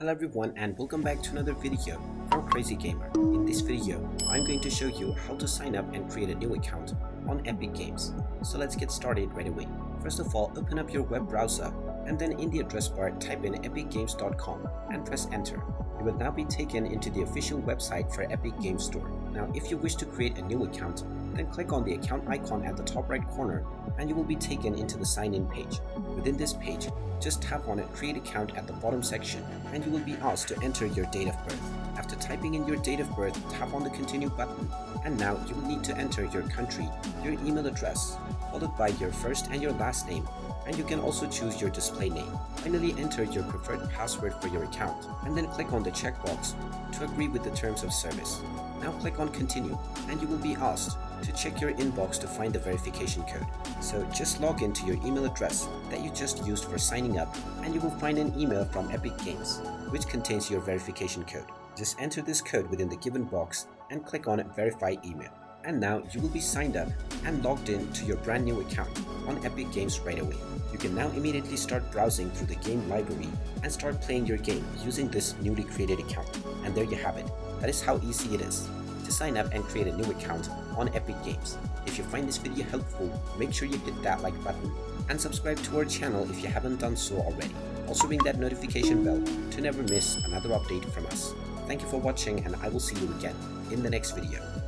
Hello everyone and welcome back to another video from Crazy Gamer. In this video, I'm going to show you how to sign up and create a new account on Epic Games. So let's get started right away. First of all, open up your web browser and then in the address bar type in epicgames.com and press enter. You will now be taken into the official website for Epic Games Store. Now if you wish to create a new account, then click on the account icon at the top right corner and you will be taken into the sign in page. Within this page, just tap on create account at the bottom section and you will be asked to enter your date of birth. After typing in your date of birth, tap on the continue button and now you will need to enter your country, your email address, followed by your first and your last name, and you can also choose your display name. Finally, enter your preferred password for your account and then click on the checkbox to agree with the terms of service. Now click on continue and you will be asked to check your inbox to find the verification code. So just log into your email address that you just used for signing up and you will find an email from Epic Games which contains your verification code. Just enter this code within the given box and click on verify email. And now you will be signed up and logged in to your brand new account on Epic Games right away. You can now immediately start browsing through the game library and start playing your game using this newly created account. And there you have it. That is how easy it is to sign up and create a new account on Epic Games. If you find this video helpful, make sure you hit that like button and subscribe to our channel if you haven't done so already. Also ring that notification bell to never miss another update from us. Thank you for watching and I will see you again in the next video.